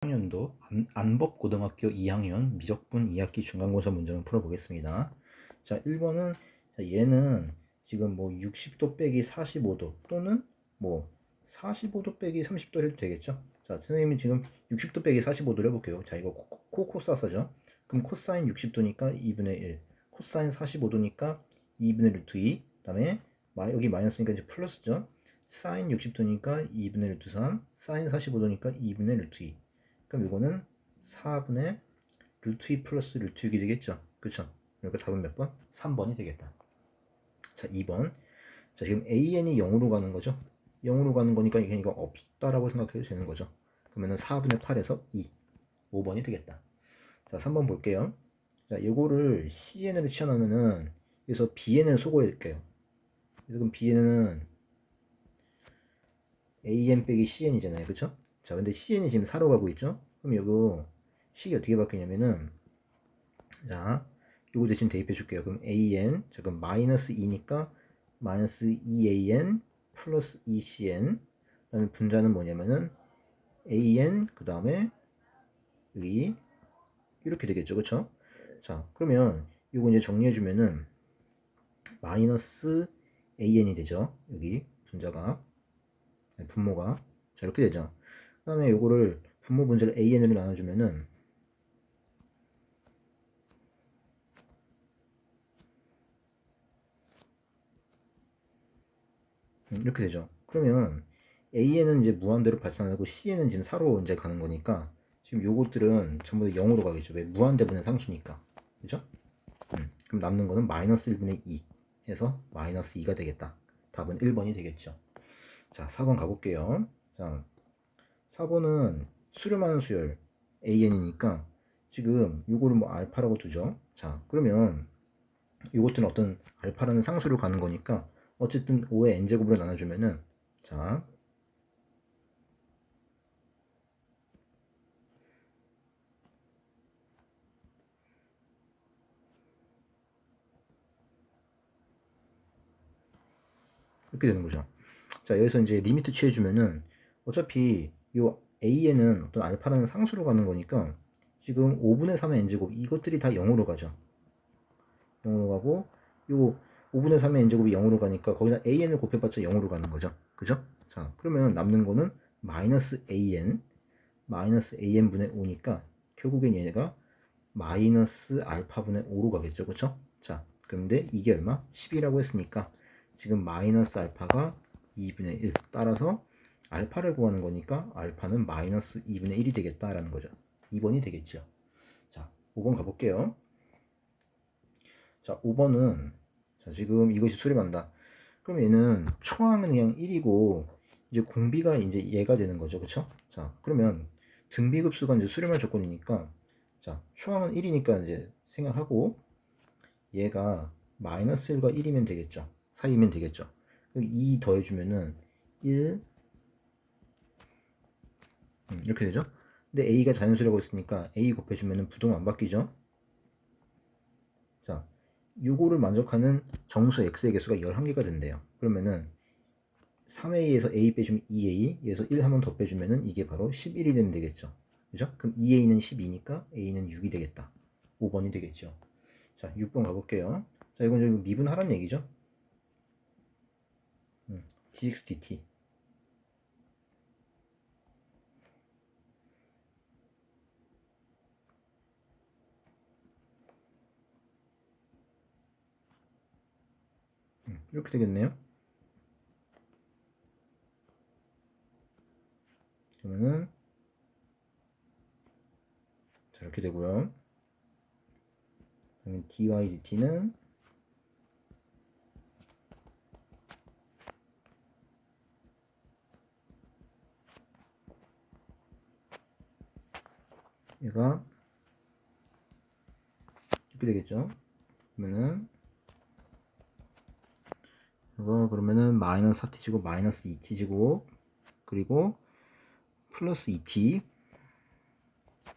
학년도 안법고등학교 2학년 미적분 2학기 중간고사 문제를 풀어보겠습니다. 자, 1번은 얘는 지금 뭐 60도 빼기 45도 또는 뭐 45도 빼기 30도 해도 되겠죠? 자, 선생님이 지금 60도 빼기 45도를 해볼게요. 자, 이거 코사사죠? 그럼 코사인 60도니까 2분의 1, 코사인 45도니까 2분의 루트 2, 그 다음에 여기 마이너스니까 이제 플러스죠? 사인 60도니까 2분의 루트 3, 사인 45도니까 2분의 루트 2. 그럼 이거는 4분의 루트 2 플러스 루트 6이 되겠죠. 그쵸? 그러니까 답은 몇 번? 3번이 되겠다. 자, 2번. 자, 지금 AN이 0으로 가는 거죠. 0으로 가는 거니까 이거 없다라고 생각해도 되는 거죠. 그러면은 4분의 8에서 2. 5번이 되겠다. 자, 3번 볼게요. 자, 이거를 CN으로 치환하면은 여기서 BN을 소거해줄게요. 그럼 BN은 AN 빼기 CN이잖아요. 그쵸? 자, 근데 CN이 지금 4로 가고 있죠? 그럼 이거 식이 어떻게 바뀌냐면은, 자, 요거 대신 대입해 줄게요. 그럼 AN, 자, 그럼 마이너스 2니까 마이너스 2AN 플러스 2CN. 그 다음에 분자는 뭐냐면은 AN, 그 다음에 여기 이렇게 되겠죠. 그쵸? 자, 그러면 요거 이제 정리해주면은 마이너스 AN이 되죠. 여기 분자가, 분모가. 자, 이렇게 되죠. 그 다음에 요거를 분모 분자를 AN으로 나눠주면은 이렇게 되죠. 그러면 A에는 이제 무한대로 발산하고 C에는 지금 4로 이제 가는 거니까 지금 요것들은 전부 다 0으로 가겠죠. 왜? 무한대분의 상수니까. 그죠? 그럼 남는 거는 마이너스 1분의 2 해서 마이너스 2가 되겠다. 답은 1번이 되겠죠. 자, 4번 가볼게요. 자, 4번은 수렴하는 수열 AN이니까 지금 요거를 뭐 알파라고 두죠. 자, 그러면 이것들은 어떤 알파라는 상수로 가는 거니까 어쨌든 5의 n제곱으로 나눠주면은, 자, 이렇게 되는 거죠. 자, 여기서 이제 리미트 취해주면은 어차피 요 a에는 어떤 알파라는 상수로 가는 거니까 지금 5분의 3의 n제곱 이것들이 다 0으로 가죠. 0으로 가고 요 5분의 3의 n제곱이 0으로 가니까 거기다 an을 곱해봤자 0으로 가는 거죠. 그죠? 자, 그러면 남는 거는 마이너스 an 분의 5니까 결국엔 얘네가 마이너스 알파분의 5로 가겠죠. 그쵸? 자, 그런데 이게 얼마? 10이라고 했으니까 지금 마이너스 알파가 2분의 1. 따라서 알파를 구하는 거니까 알파는 마이너스 2분의 1이 되겠다라는 거죠. 2번이 되겠죠. 자, 5번 가볼게요. 자, 5번은 자, 지금 이것이 수렴한다. 그럼 얘는 초항은 그냥 1이고 이제 공비가 이제 얘가 되는 거죠. 그쵸? 자, 그러면 등비급수가 이제 수렴할 조건이니까 자, 초항은 1이니까 이제 생각하고 얘가 마이너스 1과 1이면 되겠죠. 사이면 되겠죠. 그럼 2 더해주면은 1 이렇게 되죠. 근데 a가 자연수라고 했으니까 a 곱해주면은 부동 안 바뀌죠. 자, 요거를 만족하는 정수 x의 개수가 11개가 된대요. 그러면은 3a에서 a 빼주면 2a, 여기서 1 한 번 더 빼주면은 이게 바로 11이 되면 되겠죠. 그죠? 그럼 2a는 12니까 a는 6이 되겠다. 5번이 되겠죠. 자, 6번 가볼게요. 자, 이건 좀 미분하라는 얘기죠. dx dt. 이렇게 되겠네요. 그러면은 자, 이렇게 되고요. 그러면 dy dt는 얘가 이렇게 되겠죠. 그러면은 이거 그러면은 마이너스 4t제곱 마이너스 2t제곱 그리고 플러스 2t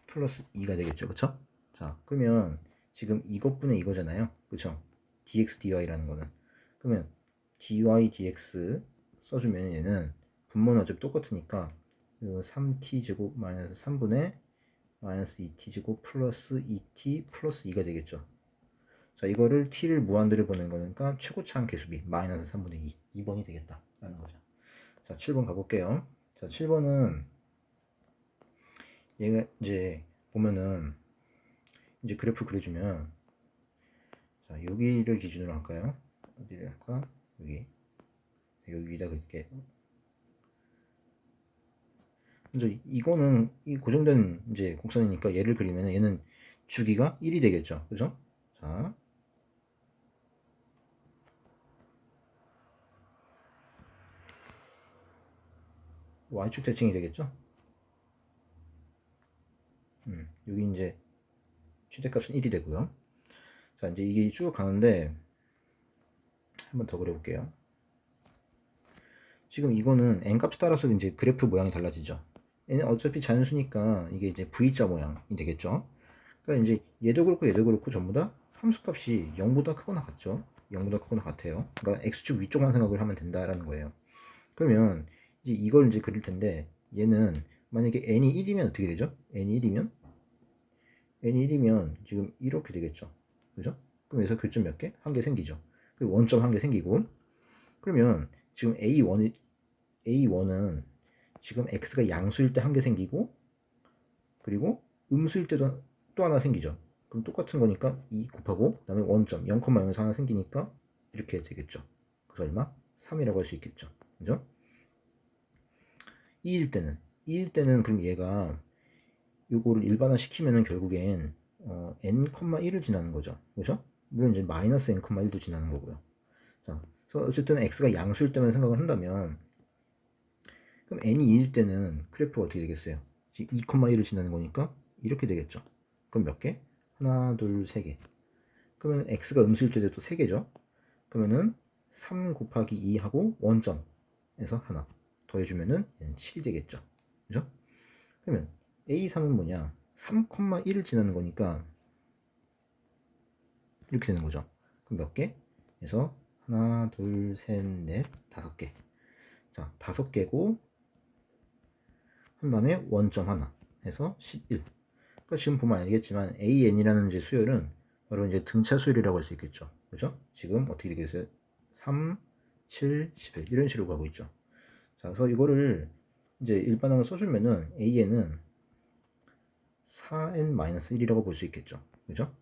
플러스 2가 되겠죠. 그쵸? 자, 그러면 지금 이것분의 이거잖아요. 그쵸? dx dy라는 거는. 그러면 dy dx 써주면 얘는 분모는 어차피 똑같으니까 3t제곱 마이너스 3분의 마이너스 2t제곱 플러스 2t 플러스 2가 되겠죠. 자, 이거를 t를 무한대로 보낸 거니까 최고차항 계수비 마이너스 3분의 2, 2번이 되겠다 라는 거죠. 자, 7번 가볼게요. 자, 7번은 얘가 이제 보면은 이제 그래프 그려주면, 자, 여기를 기준으로 할까요? 어디를 할까? 여기다 그릴게요. 이제 이거는 이 고정된 이제 곡선이니까 얘를 그리면 얘는 주기가 1이 되겠죠. 그죠? 자, y축 대칭이 되겠죠? 여기 이제 최대값은 1이 되고요. 자, 이제 이게 쭉 가는데 한번 더 그려볼게요. 지금 이거는 n값에 따라서 이제 그래프 모양이 달라지죠. 얘는 어차피 자연수니까 이게 이제 V자 모양이 되겠죠. 그러니까 이제 얘도 그렇고 전부 다 함수값이 0보다 크거나 같죠. 0보다 크거나 같아요. 그러니까 x축 위쪽만 생각을 하면 된다라는 거예요. 그러면 이제 이걸 이제 그릴 텐데, 얘는 만약에 n이 1이면 어떻게 되죠? n이 1이면 지금 이렇게 되겠죠. 그죠? 그럼 여기서 교점 몇 개? 한 개 생기죠. 그리고 원점 한 개 생기고, 그러면 지금 A1은 지금 x가 양수일 때 한 개 생기고, 그리고 음수일 때도 또 하나 생기죠. 그럼 똑같은 거니까 2 곱하고 그 다음에 원점 0,0에서 하나 생기니까 이렇게 되겠죠. 그래서 얼마? 3이라고 할 수 있겠죠. 그죠? 2일 때는 그럼 얘가 요거를 일반화 시키면은 결국엔 n,1을 지나는 거죠. 그죠? 물론 이제 마이너스 n,1도 지나는 거고요. 자, 그래서 어쨌든 x가 양수일 때만 생각을 한다면, 그럼 n이 2일 때는 그래프가 어떻게 되겠어요? 2,1을 지나는 거니까 이렇게 되겠죠. 그럼 몇 개? 하나, 둘, 세 개. 그러면 x가 음수일 때도 3개죠. 그러면은 3 곱하기 2 하고 원점에서 하나 더해주면은 7이 되겠죠. 그죠? 그러면 A3은 뭐냐? 3,1을 지나는 거니까 이렇게 되는 거죠. 그럼 몇 개? 그래서 하나, 둘, 셋, 넷, 5개. 자, 5개고 한 다음에 원점 하나 해서 11. 그러니까 지금 보면 알겠지만 AN이라는 이제 수열은 바로 이제 등차 수열이라고 할 수 있겠죠. 그죠? 지금 어떻게 되겠어요? 3, 7, 11 이런 식으로 가고 있죠. 자, 그래서 이거를 이제 일반항을 써주면은 AN은 4n-1이라고 볼 수 있겠죠. 그죠?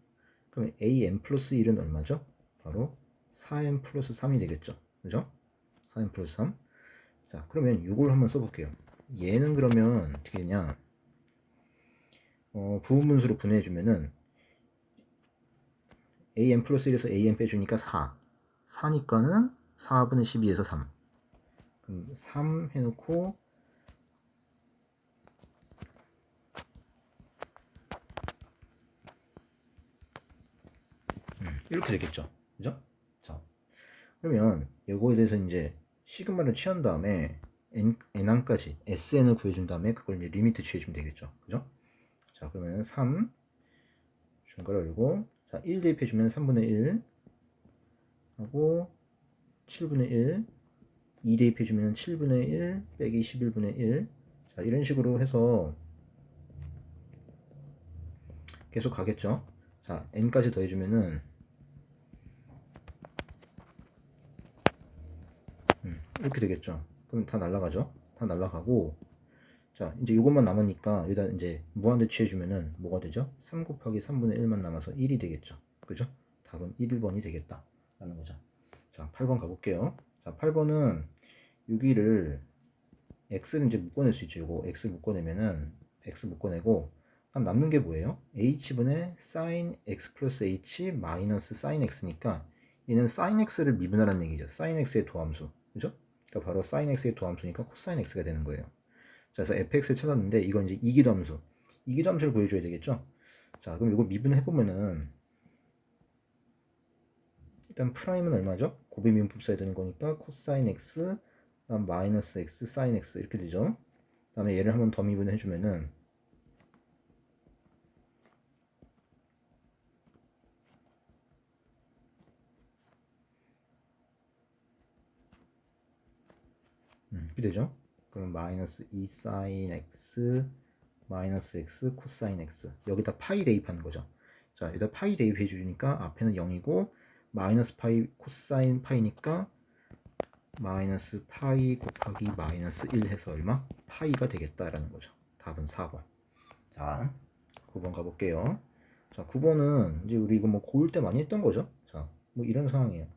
그럼 AN 플러스 1은 얼마죠? 바로 4n 플러스 3이 되겠죠. 그죠? 4n 플러스 3. 자, 그러면 이걸 한번 써볼게요. 얘는 그러면 어떻게 되냐? 부분분수로 분해해주면은 an 플러스 1에서 an 빼주니까 4. 4니까는 4분의 12에서 3. 그럼 3 해놓고 이렇게 되겠죠. 그죠? 자, 그러면 이거에 대해서 이제 시그마를 취한 다음에 n항까지 sn을 구해준 다음에 그걸 이제 리미트 취해주면 되겠죠. 그죠? 자, 그러면 3 중괄호 열고, 자, 1 대입해주면 3분의 1 하고 7분의 1, 2 대입해주면 7분의 1 빼기 11분의 1. 자, 이런 식으로 해서 계속 가겠죠. 자, n까지 더해주면은 이렇게 되겠죠. 그럼 다 날라가죠. 다 날라가고, 자, 이제 이것만 남으니까 여기다 이제 무한대 취해주면은 뭐가 되죠? 3 곱하기 3분의 1만 남아서 1이 되겠죠. 그죠? 답은 1번이 되겠다 라는 거죠. 자, 8번 가볼게요. 자, 8번은 여기를 x를 이제 묶어낼 수 있죠. 이거 x 묶어내면은 x 묶어내고, 그럼 남는 게 뭐예요? h분의 sin x 플러스 h 마이너스 sin x니까 얘는 sin x를 미분하라는 얘기죠. sin x의 도함수. 그죠? 그러니까 바로 sin x의 도함수니까 cosine x가 되는 거예요. 자, 그래서 fx를 찾았는데 이건 이제 이기도함수. 이기도함수를 구해줘야 되겠죠? 자, 그럼 이거 미분해보면은 일단 프라임은 얼마죠? 곱의 미분법 써야 되는 거니까 cosine x 다음 마이너스 x sin x 이렇게 되죠. 그 다음에 얘를 한번 더 미분해주면은 이렇게 되죠. 그럼 마이너스 2 sin x 마이너스 x 코사인 x 여기다 파이 대입하는 거죠. 자, 여기다 파이 대입해 주니까 앞에는 0이고 마이너스 파이 코사인 파이니까 마이너스 파이 곱하기 마이너스 1 해서 얼마? 파이가 되겠다라는 거죠. 답은 4번. 자, 9번 가볼게요. 자, 9번은 이제 우리 이거 뭐 고일 때 많이 했던 거죠. 자, 뭐 이런 상황이에요.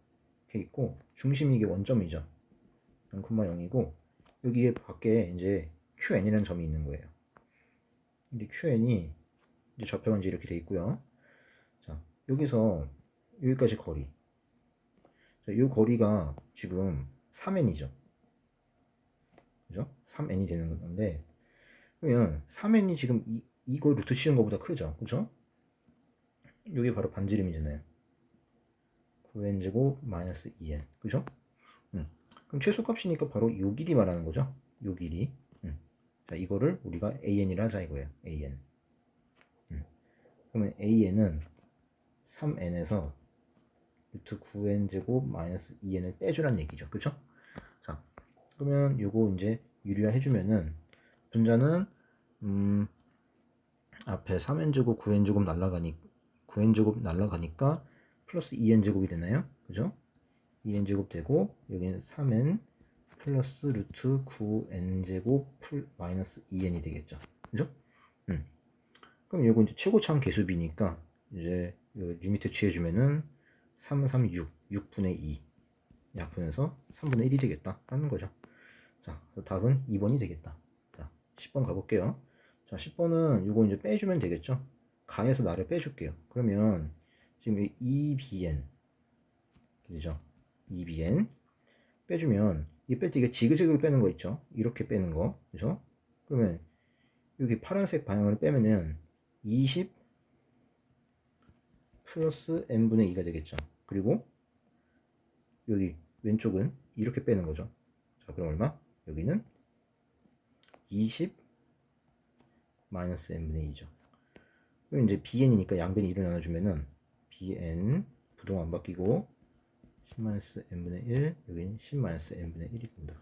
이렇게 있고 중심이 이게 원점이죠. 0,0이고 여기에 밖에 이제 QN이라는 점이 있는 거예요. 이제 QN이 이제 좌표가 이제 이렇게 돼 있고요. 자, 여기서 여기까지 거리. 자, 이 거리가 지금 3n이죠. 그죠? 3n이 되는 건데 그러면 3n이 지금 이거 루트 치는 것보다 크죠. 그죠? 이게 바로 반지름이잖아요. 9n제곱 마이너스 2n. 그죠? 그럼 최소값이니까 바로 요 길이 말하는 거죠. 요 길이. 자, 이거를 우리가 an이라 하자 이거예요. an. 그러면 an은 3n에서 루트 9n제곱 마이너스 2n을 빼주란 얘기죠. 그쵸? 자, 그러면 요거 이제 유리화 해주면은 분자는 앞에 3n제곱 9n제곱 날라가니 9n제곱 날라가니까 플러스 2n제곱이 되나요? 그죠? 2n제곱 되고 여기는 3n 플러스 루트 9n제곱 마이너스 2n이 되겠죠. 그죠? 그럼 이거 이제 최고차항 계수비니까 이제 리미트 취해주면은 3, 3, 6, 6분의 2 약분해서 3분의 1이 되겠다 라는 거죠. 자, 답은 2번이 되겠다. 자, 10번 가볼게요. 자, 10번은 이거 이제 빼주면 되겠죠. 가에서 나를 빼줄게요. 그러면 지금 2bn 그죠? 2bn 빼주면 이 뺄 때 이게 지그재그로 빼는 거 있죠? 이렇게 빼는 거 그죠? 그러면 여기 파란색 방향으로 빼면은 20 플러스 n분의 2가 되겠죠. 그리고 여기 왼쪽은 이렇게 빼는 거죠. 자, 그럼 얼마? 여기는 20 마이너스 n분의 2죠. 그럼 이제 bn이니까 양변이 1로 나눠주면은 bn 부동 안 바뀌고 10 마이너스 n분의 1 여기는 10 마이너스 n분의 1이 된다.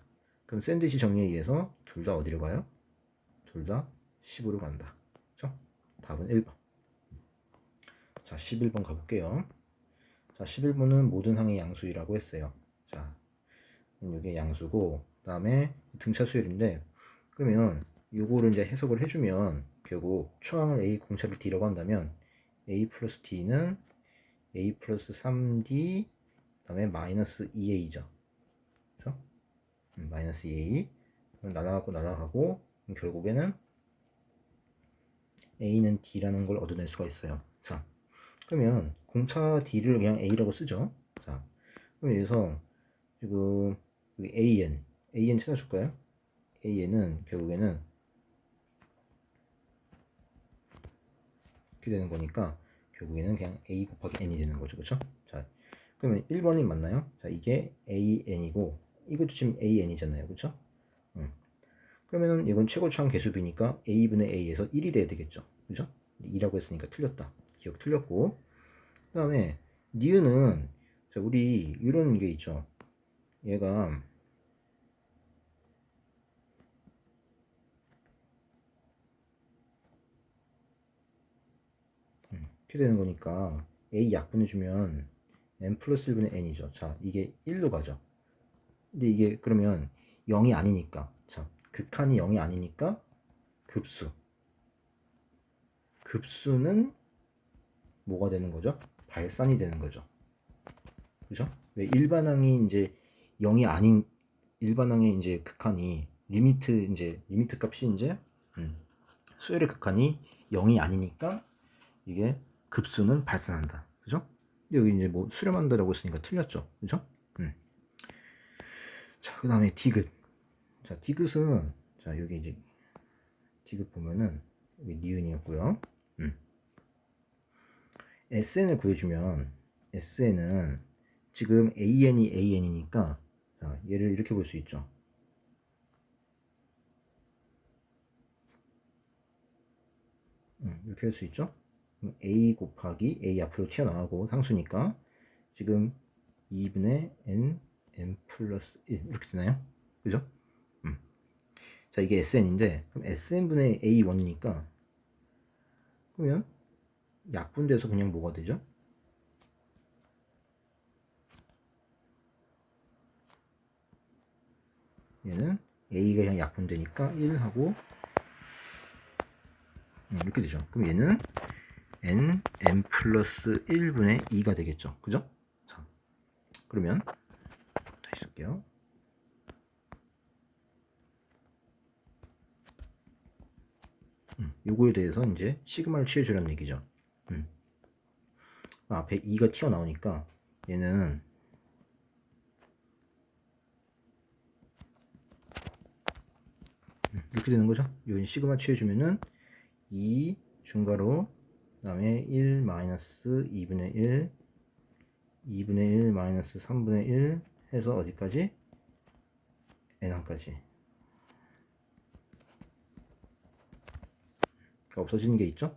그럼 샌드위치 정리에 의해서 둘 다 어디로 가요? 둘 다 10으로 간다. 그렇죠? 답은 1번. 자, 11번 가볼게요. 자, 11번은 모든 항의 양수이라고 했어요. 자, 이게 양수고, 그 다음에 등차 수열인데, 그러면 요거를 이제 해석을 해주면 결국 초항을 A, 공차를 D라고 한다면 A 플러스 D는 A 플러스 3D, 그 다음에 마이너스 2A죠. 그렇죠? 마이너스 2A. 그럼 날아가고 날아가고, 결국에는 A는 D라는 걸 얻어낼 수가 있어요. 자, 그러면 공차 D를 그냥 A라고 쓰죠. 자, 그럼 여기서 지금 여기 AN 찾아줄까요? AN은 결국에는 이렇게 되는 거니까 결국에는 그냥 A 곱하기 N이 되는 거죠. 그렇죠? 자, 그러면 1번이 맞나요? 자, 이게 AN이고 이것도 지금 AN이잖아요. 그렇죠? 그러면은 이건 최고차항 계수비니까 A분의 A에서 1이 돼야 되겠죠. 그죠? 2라고 했으니까 틀렸다. 기억 틀렸고. 그 다음에 니은은 자, 우리 이런 게 있죠. 얘가 이렇게 되는 거니까 A 약분해주면 n 플러스 1분의 n이죠. 자, 이게 1로 가죠. 근데 이게 그러면 0이 아니니까 자, 극한이 0이 아니니까 급수는 뭐가 되는 거죠? 발산이 되는 거죠. 그죠? 왜 일반항이 이제 0이 아닌 일반항의 이제 극한이 리미트 값이 이제 수열의 극한이 0이 아니니까 이게 급수는 발산한다. 그죠? 여기 이제 뭐 수렴한다라고 했으니까 틀렸죠. 그죠? 자, 그 다음에 디귿. 자, 디귿은 자, 여기 이제 디귿 보면은 여기 니은이었고요. SN을 구해주면 SN은 지금 AN이 AN이니까 자, 얘를 이렇게 볼 수 있죠. 이렇게 할 수 있죠. A 곱하기 A 앞으로 튀어나가고 상수니까 지금 2분의 N 플러스 1 이렇게 되나요? 그죠? 자, 이게 SN인데 그럼 SN분의 A1이니까 그러면 약분돼서 그냥 뭐가 되죠? 얘는 A가 그냥 약분되니까 1하고 이렇게 되죠. 그럼 얘는 n 플러스 1분의 2가 되겠죠. 그죠? 자, 그러면 다시 쓸게요. 요거에 대해서 이제 시그마를 취해주라는 얘기죠. 앞에 2가 튀어나오니까 얘는 이렇게 되는 거죠. 요 시그마 취해주면은 2 중괄호 그 다음에 1 마이너스 2분의 1 2분의 1 마이너스 3분의 1 해서 어디까지? n1까지 없어지는 게 있죠?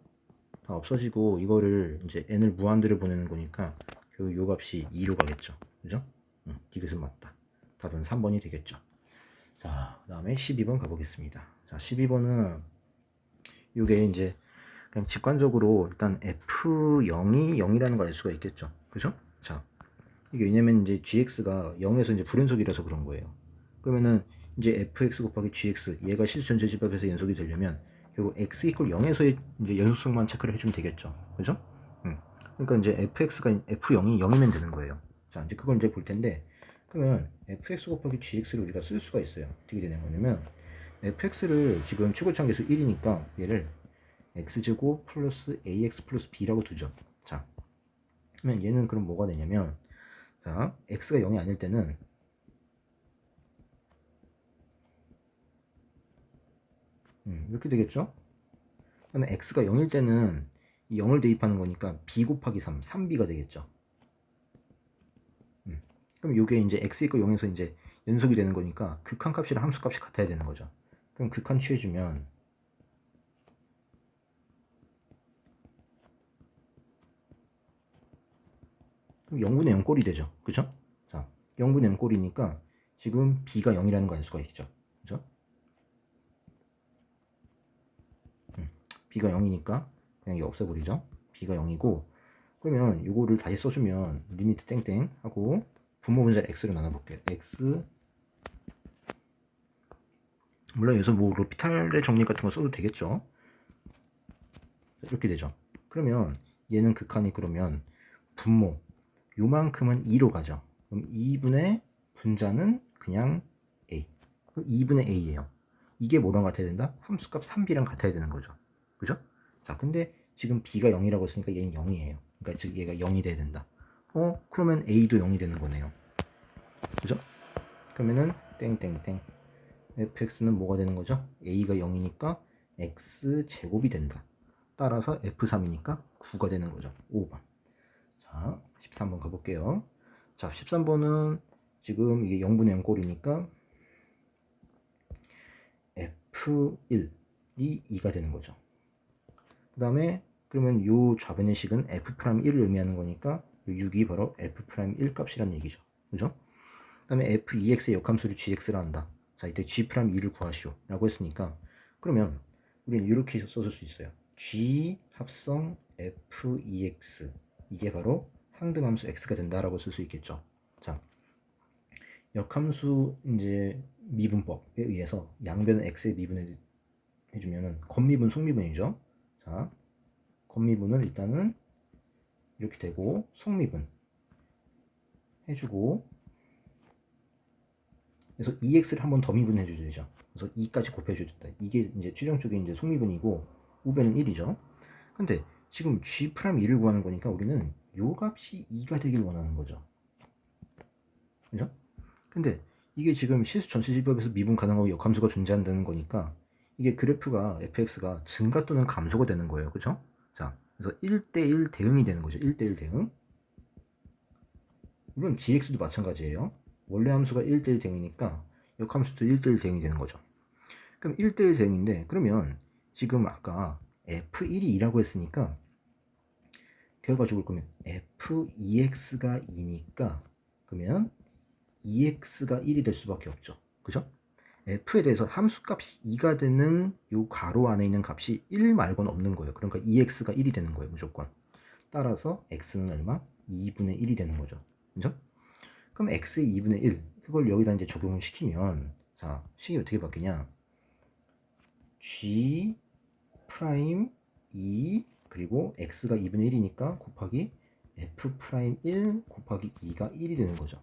다 없어지고 이거를 이제 n을 무한대로 보내는 거니까 요 값이 2로 가겠죠. 그죠? 디귿은 맞다. 답은 3번이 되겠죠. 자, 그 다음에 12번 가보겠습니다. 자, 12번은 이게 이제 그냥 직관적으로 일단 F0이 0이라는 걸 알 수가 있겠죠. 그죠? 자, 이게 왜냐면 이제 gx가 0에서 이제 불연속이라서 그런 거예요. 그러면은 이제 fx 곱하기 gx 얘가 실전체 집합에서 연속이 되려면 결국 x 이퀄 0에서의 이제 연속성만 체크를 해주면 되겠죠. 그죠? 그러니까 이제 fx가 f0이 0이면 되는 거예요. 자, 이제 그걸 이제 볼 텐데 그러면 fx 곱하기 gx를 우리가 쓸 수가 있어요. 어떻게 되는 거냐면 fx를 지금 최고차항계수 1이니까 얘를 x제곱 플러스 ax 플러스 b라고 두죠. 자, 그러면 얘는 그럼 뭐가 되냐면 자, x가 0이 아닐 때는 이렇게 되겠죠? 그러면 x가 0일 때는 이 0을 대입하는 거니까 b 곱하기 3, 3b가 되겠죠. 그럼 이게 이제 x 이거 0에서 이제 연속이 되는 거니까 극한값이랑 함수값이 같아야 되는 거죠. 그럼 극한 취해주면 그럼 0분의 0 꼴이 되죠. 그죠? 자, 0분의 0 꼴이니까 지금 b가 0이라는 거 알 수가 있죠. 그죠? b가 0이니까 그냥 이거 없애버리죠. b가 0이고 그러면 이거를 다시 써주면 리미트 땡땡 하고 분모 분자를 x로 나눠볼게요. x 물론 여기서 뭐 로피탈의 정리 같은 거 써도 되겠죠. 이렇게 되죠. 그러면 얘는 극한이 그러면 분모 요만큼은 2로 가죠. 그럼 2분의 분자는 그냥 a 2분의 a예요. 이게 뭐랑 같아야 된다? 함수값 3b랑 같아야 되는 거죠. 그죠? 자, 근데 지금 b가 0이라고 했으니까 얘는 0이에요. 그러니까 즉 얘가 0이 돼야 된다. 그러면 a도 0이 되는 거네요. 그죠? 그러면은 땡땡땡 fx는 뭐가 되는 거죠? a가 0이니까 x 제곱이 된다. 따라서 f3이니까 9가 되는 거죠. 5번. 자, 13번 가볼게요. 자, 13번은 지금 이게 0분의 0 꼴이니까 f1이 2가 되는 거죠. 그 다음에 그러면 요 좌변의 식은 f'1을 의미하는 거니까 6이 바로 f'1 값이라는 얘기죠. 그죠? 그 다음에 f2x의 역함수를 gx라 한다. 자, 이때 g'2를 구하시오 라고 했으니까 그러면 우리는 이렇게 써줄 수 있어요. g 합성 f2x 이게 바로 항등함수 x가 된다라고 쓸 수 있겠죠. 자, 역함수 이제 미분법에 의해서 양변을 x에 미분해 주면은 겉미분 속미분이죠. 자, 겉미분을 일단은 이렇게 되고 속미분 해주고 그래서 2x를 한 번 더 미분해 줘야 되죠. 그래서 2까지 곱해줘야 된다. 이게 이제 최종적인 이제 속미분이고 우변은 1이죠. 근데 지금 g'2를 구하는 거니까 우리는 요 값이 2가 되길 원하는 거죠. 그죠? 근데 이게 지금 실수 전체집합에서 미분 가능하고 역함수가 존재한다는 거니까 이게 그래프가 fx가 증가 또는 감소가 되는 거예요. 그죠? 자, 그래서 1대1 대응이 되는 거죠. 1대1 대응. 이건 gx도 마찬가지예요. 원래 함수가 1대1 대응이니까 역함수도 1대1 대응이 되는 거죠. 그럼 1대1 대응인데 그러면 지금 아까 f1이 2라고 했으니까 결과적으로 그러면 f2x가 2니까 그러면 2x가 1이 될 수밖에 없죠. 그죠? f에 대해서 함수값이 2가 되는 요 가로 안에 있는 값이 1 말고는 없는 거예요. 그러니까 2x가 1이 되는 거예요, 무조건. 따라서 x는 얼마? 2분의 1이 되는 거죠. 그죠? 그럼 x의 2분의 1, 그걸 여기다 이제 적용을 시키면, 자, 식이 어떻게 바뀌냐? g 프라임 2 그리고 x가 2분의 1이니까 곱하기 f 프라임 1 곱하기 2가 1이 되는 거죠.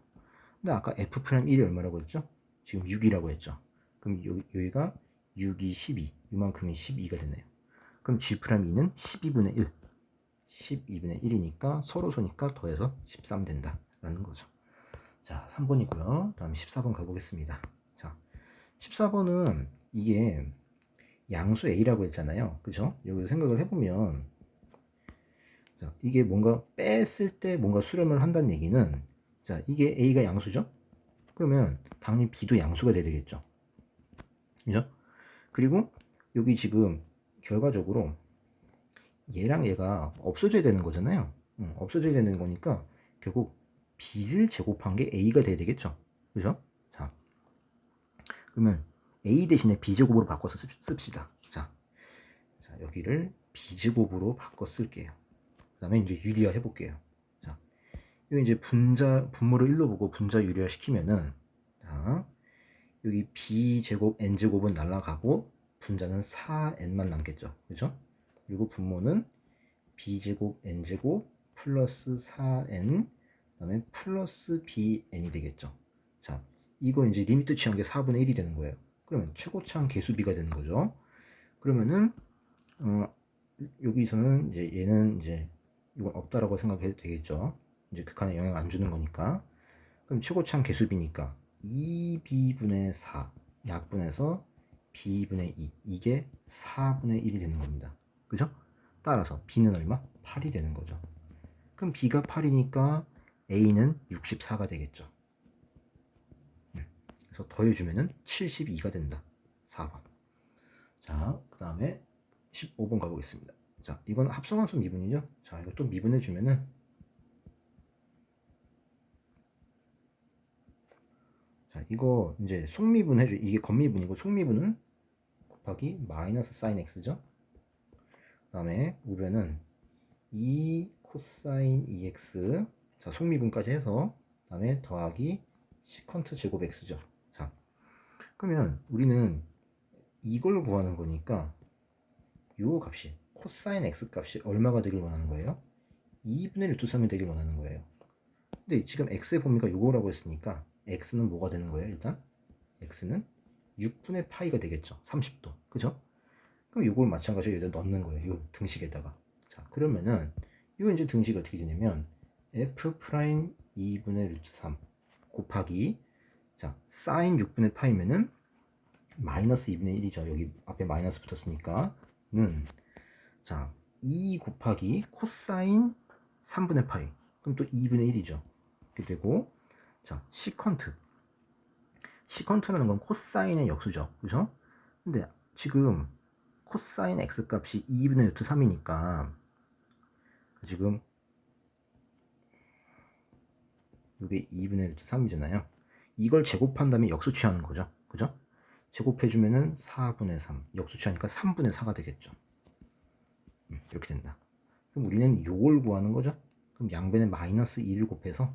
근데 아까 f 프라임 1이 얼마라고 했죠? 지금 6이라고 했죠. 그럼 여기가 6이 12, 이만큼이 12가 되네요. 그럼 g 프라임 2는 12분의 1, 12분의 1이니까 서로 소니까 더해서 13 된다라는 거죠. 자, 3번이고요. 다음 14번 가보겠습니다. 자, 14번은 이게 양수 a라고 했잖아요. 그죠? 여기 생각을 해보면, 자, 이게 뭔가 뺐을 때 뭔가 수렴을 한다는 얘기는, 자, 이게 a가 양수죠? 그러면 당연히 b도 양수가 돼야 되겠죠. 그죠? 그리고 여기 지금 결과적으로 얘랑 얘가 없어져야 되는 거잖아요. 없어져야 되는 거니까 결국 b를 제곱한 게 a가 돼야 되겠죠. 그죠? 자, 그러면 a 대신에 b제곱으로 바꿔서 씁시다. 자, 여기를 b제곱으로 바꿔 쓸게요. 그 다음에 이제 유리화 해볼게요. 자, 여기 이제 분모를 1로 보고 분자 유리화 시키면은, 자, 여기 b제곱 n제곱은 날아가고 분자는 4n만 남겠죠. 그죠? 그리고 분모는 b제곱 n제곱 플러스 4n 그 다음에 플러스 bn이 되겠죠. 자, 이거 이제 리미트 취한 게 4분의 1이 되는 거예요. 그러면 최고차항 개수비가 되는 거죠. 그러면은 여기서는 이제 얘는 이제 이건 없다라고 생각해도 되겠죠. 이제 극한에 영향 안 주는 거니까. 그럼 최고차항 개수비니까 2b분의 4 약분해서 b분의 2 이게 4분의 1이 되는 겁니다. 그죠? 따라서 b는 얼마? 8이 되는 거죠. 그럼 b가 8이니까 a는 64가 되겠죠. 그래서 더해주면은 72가 된다. 4번. 자, 그 다음에 15번 가보겠습니다. 자, 이건 합성함수 미분이죠. 자, 이거 또 미분해주면은, 자, 이거 이제 속미분 해줘. 이게 겉미분이고 속미분은 곱하기 마이너스 사인 x죠. 그 다음에 우변은 2 코사인 2x. 자, 속미분까지 해서, 그 다음에 더하기 시컨트 제곱 x죠. 자, 그러면 우리는 이걸 구하는 거니까 요 값이 코사인 x 값이 얼마가 되길 원하는 거예요? 2분의 루트 3이 되길 원하는 거예요. 근데 지금 x의 범위가 요거라고 했으니까 x는 뭐가 되는 거예요? 일단 x는 6분의 파이가 되겠죠. 30도. 그죠? 그럼 요걸 마찬가지로 여기다 넣는 거예요. 요 등식에다가. 자, 그러면은 요 이제 등식이 어떻게 되냐면 f 프라임 2분의 루트 3 곱하기, 자, 사인 6분의 파이면은 마이너스 2분의 1이죠. 여기 앞에 마이너스 붙었으니까 는, 자, 2 곱하기 코사인 3분의 파이. 그럼 또 2분의 1이죠. 이렇게 되고, 자, 시컨트라는 건 코사인의 역수죠. 그죠? 근데 지금 코사인 x 값이 2분의 루트 3이니까 지금 이게 2분의 루트 3이잖아요. 이걸 제곱한 다음에 역수 취하는 거죠. 그죠? 제곱해주면은 4분의 3. 역수 취하니까 3분의 4가 되겠죠. 이렇게 된다. 그럼 우리는 요걸 구하는 거죠. 그럼 양변에 마이너스 2를 곱해서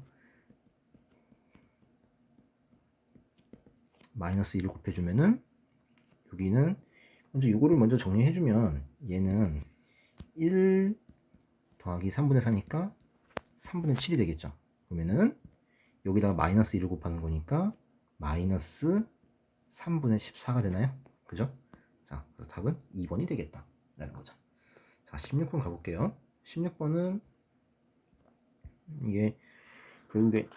마이너스 2를 곱해주면은 여기는 먼저 요거를 먼저 정리해주면 얘는 1 더하기 3분의 4니까 3분의 7이 되겠죠. 그러면은 여기다가 마이너스 1을 곱하는 거니까 마이너스 3분의 14가 되나요? 그죠? 자, 그래서 답은 2번이 되겠다 라는 거죠. 자, 16번 가볼게요. 16번은 이게 결국에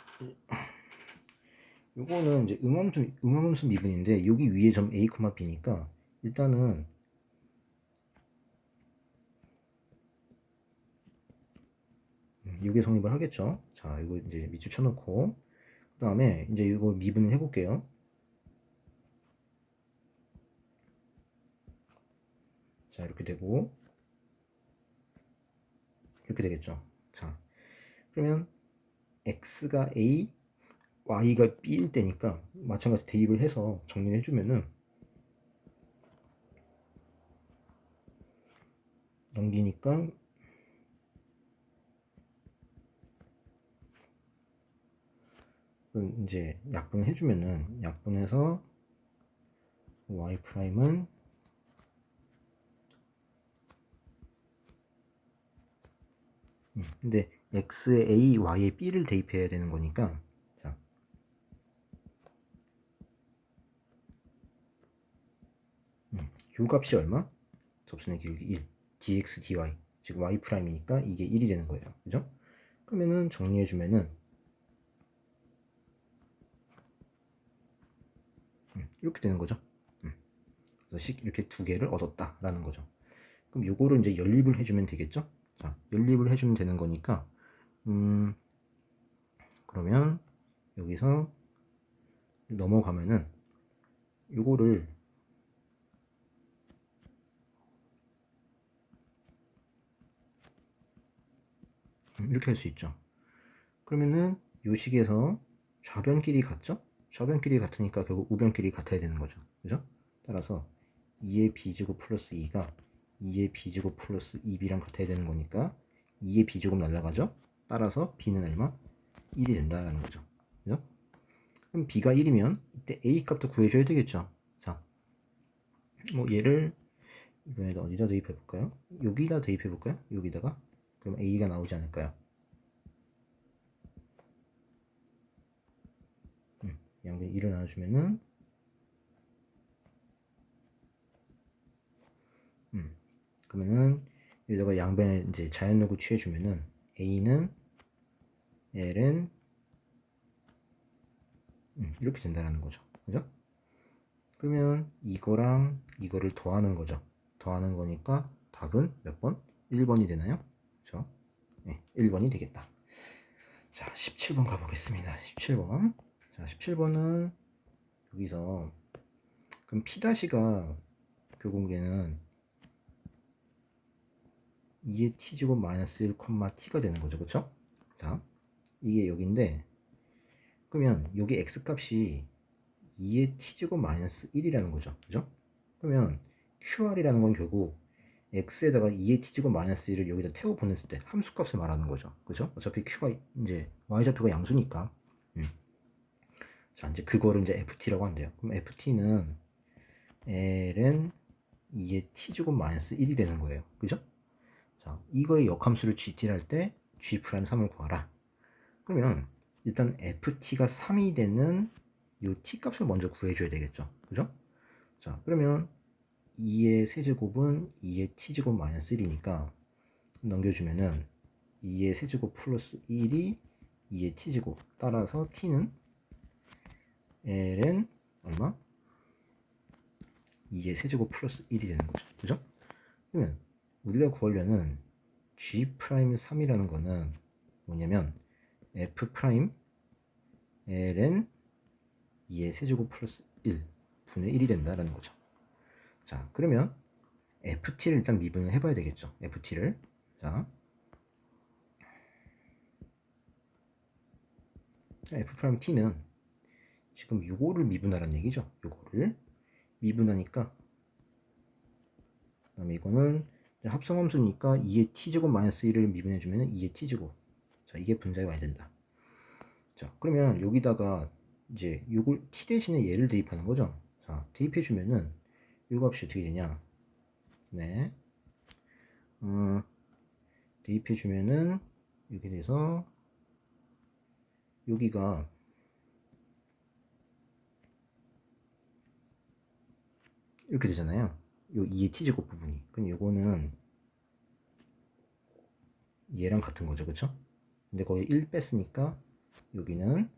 요거는 이제 음함수 미분인데 여기 위에 점 a, b니까 일단은 이게 성립을 하겠죠. 자, 이거 이제 밑줄 쳐놓고 그 다음에 이제 이거 미분을 해볼게요. 자, 이렇게 되고 이렇게 되겠죠. 자, 그러면 x가 a, y가 b일 때니까 마찬가지 대입을 해서 정리해 주면은 넘기니까 이제 약분해 주면은 약분해서 y 프라임은 근데 x에 a, y에 b를 대입해야 되는 거니까 자, 요 값이 얼마? 접선의 기울기 1 dx dy 지금 y 프라임이니까 이게 1이 되는 거예요. 그죠? 그러면은 정리해 주면은 이렇게 되는 거죠. 그래서 이렇게 두 개를 얻었다라는 거죠. 그럼 요거를 이제 연립을 해주면 되겠죠? 자, 연립을 해주면 되는 거니까 그러면 여기서 넘어가면은 요거를 이렇게 할 수 있죠. 그러면은 요 식에서 좌변끼리 같죠? 좌변끼리 같으니까 결국 우변끼리 같아야 되는 거죠. 그죠? 따라서 2의 b제곱 플러스 2가 2의 b제곱 플러스 2b랑 같아야 되는 거니까 2의 b제곱 날라가죠? 따라서 b는 얼마? 1이 된다라는 거죠. 그죠? 그럼 b가 1이면 이때 a 값도 구해줘야 되겠죠. 자, 뭐 얘를 이번에도 어디다 대입해 볼까요? 여기다 대입해 볼까요? 여기다가 그럼 a가 나오지 않을까요? 양변 1을 나눠주면은 그러면은 여기다가 양변에 이제 자연력을 취해주면은 a는 l은 이렇게 된다는 거죠. 그죠? 그러면 이거랑 이거를 더하는 거죠. 더하는 거니까 답은 몇 번? 1번이 되나요? 그죠? 네, 1번이 되겠다. 자, 17번 가보겠습니다. 17번. 자, 17번은 여기서 그럼 P'가 교공계는 2의 T제곱 마이너스 1, T가 되는 거죠. 그쵸? 자, 이게 여기인데 그러면 여기 X값이 2의 T제곱 마이너스 1이라는 거죠. 그죠? 그러면 QR이라는 건 결국 x에다가 2의 t제곱 마이너스 1을 여기다 태워 보냈을 때 함수값을 말하는 거죠. 그죠? 어차피 q가 이제 y좌표가 양수니까. 자, 이제 그거를 이제 ft라고 한대요. 그럼 ft는 ln 2의 t제곱 마이너스 1이 되는 거예요. 그죠? 자, 이거의 역함수를 gt할 때 g'3을 구하라. 그러면 일단 ft가 3이 되는 이 t 값을 먼저 구해줘야 되겠죠. 그죠? 자, 그러면 2의 세제곱은 2의 t제곱 마이너스 1이니까 넘겨주면은 2의 세제곱 플러스 1이 2의 t제곱 따라서 t는 ln 얼마? 2의 세제곱 플러스 1이 되는 거죠. 그죠? 그러면 우리가 구하려는 g'3이라는 거는 뭐냐면 f' ln 2의 세제곱 플러스 1 분의 1이 된다라는 거죠. 자, 그러면 ft를 일단 미분을 해봐야 되겠죠. ft를. 자, f't는 지금 요거를 미분하라는 얘기죠. 요거를 미분하니까 그다음에 이거는 합성함수니까 2의 t제곱 마이너스 1을 미분해주면 2의 t제곱. 자, 이게 분자에 와야 된다. 자, 그러면 여기다가 이제 요걸 t 대신에 얘를 대입하는 거죠. 자, 대입해주면은 요 값이 어떻게 되냐? 네. 대입해주면은 이렇게 돼서 여기가 이렇게 되잖아요. 요 2의 t제곱 부분이. 그럼 요거는 얘랑 같은 거죠. 그쵸? 근데 거기 1 뺐으니까 여기는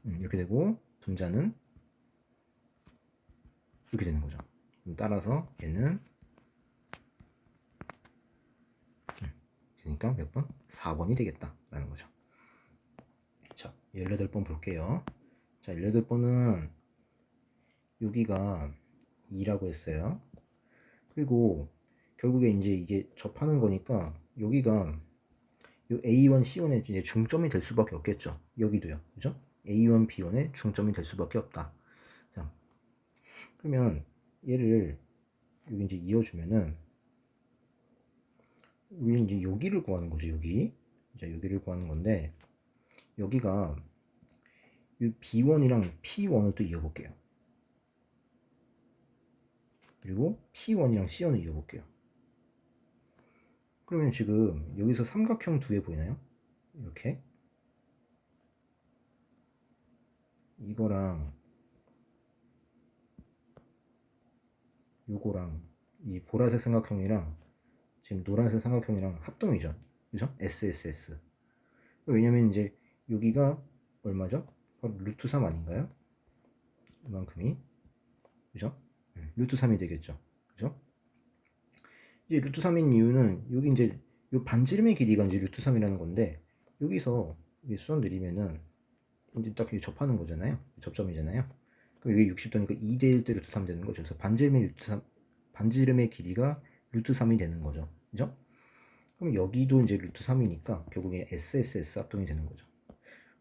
이렇게 되고 분자는 이렇게 되는 거죠. 따라서 얘는 그러니까 몇 번? 4번이 되겠다라는 거죠. 자, 18번 볼게요. 자, 18번은 여기가 2라고 했어요. 그리고 결국에 이제 이게 접하는 거니까 여기가 요 A1, C1의 이제 중점이 될 수밖에 없겠죠. 여기도요. 그죠? A1, B1의 중점이 될 수밖에 없다. 자, 그러면 얘를 여기 이제 이어주면은 우리 이제 여기를 구하는 거죠. 여기. 자, 여기를 구하는 건데 여기가 이 B1이랑 P1을 또 이어볼게요. 그리고 P1이랑 C1을 이어볼게요. 그러면 지금 여기서 삼각형 두 개 보이나요? 이렇게 이거랑 요거랑 이 보라색 삼각형이랑 지금 노란색 삼각형이랑 합동이죠. 그죠? SSS. 왜냐면 이제 여기가 얼마죠? 바로 루트 3 아닌가요? 이만큼이. 그죠? 루트 3이 되겠죠. 그죠? 이제 루트 3인 이유는 여기 이제 요 반지름의 길이가 이제 루트 3이라는 건데 여기서 수선 내리면은 이제 딱 접하는 거잖아요. 접점이잖아요. 그럼 이게 60도니까 2대 1대 루트 3 되는 거죠. 그래서 반지름의 길이가 루트 3이 되는 거죠. 그죠? 그럼 여기도 이제 루트 3이니까 결국에 SSS 합동이 되는 거죠.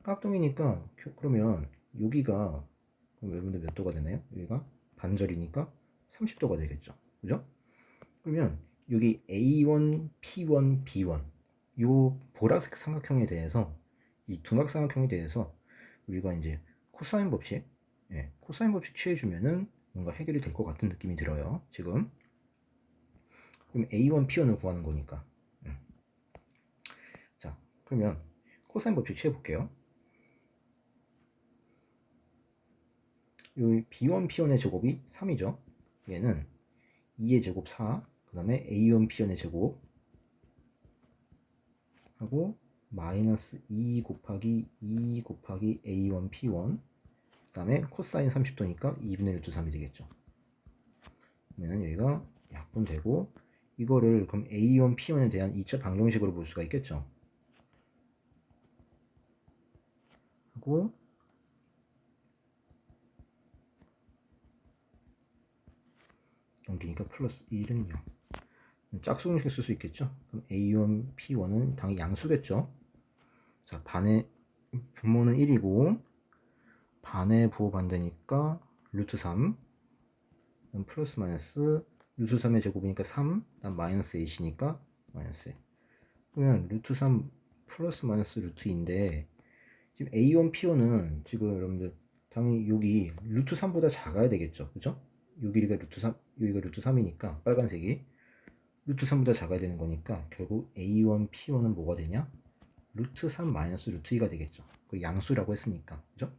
합동이니까 그러면 여기가 그럼 여러분들 몇 도가 되나요? 여기가 반절이니까 30도가 되겠죠. 그죠? 그러면 여기 A1, P1, B1 요 보라색 삼각형에 대해서 이 둔각삼각형에 대해서 우리가 이제 코사인 법칙, 코사인 법칙 취해주면은 뭔가 해결이 될 것 같은 느낌이 들어요. 지금 그럼 A1, P1을 구하는 거니까. 자, 그러면 코사인 법칙 취해볼게요. 이 B1, P1의 제곱이 3이죠. 얘는 2의 제곱 4, 그 다음에 A1, P1의 제곱 하고 마이너스 2 곱하기 2 곱하기 A1, P1 그 다음에 코사인 30도니까 2분의 루트 3이 되겠죠. 그러면 여기가 약분되고 이거를 그럼 A1, P1에 대한 2차 방정식으로 볼 수가 있겠죠. 하고 넘기니까 플러스 1은 0. 짝수공식 쓸 수 있겠죠. 그럼 A1, P1은 당연히 양수겠죠. 자, 반의 분모는 1이고 반에 부호 반대니까 루트 3 플러스 마이너스 루트 3의 제곱이니까 3 마이너스 8이니까 마이너스 8. 그러면 루트 3 플러스 마이너스 루트 2인데 지금 A1, P1은 지금 여러분들 당연히 여기 루트 3보다 작아야 되겠죠. 그죠? 여기가 루트 3, 여기가 루트 3이니까 빨간색이 루트 3보다 작아야 되는 거니까 결국 A1, P1은 뭐가 되냐? 루트 3 마이너스 루트 2가 되겠죠. 그 양수라고 했으니까. 그죠?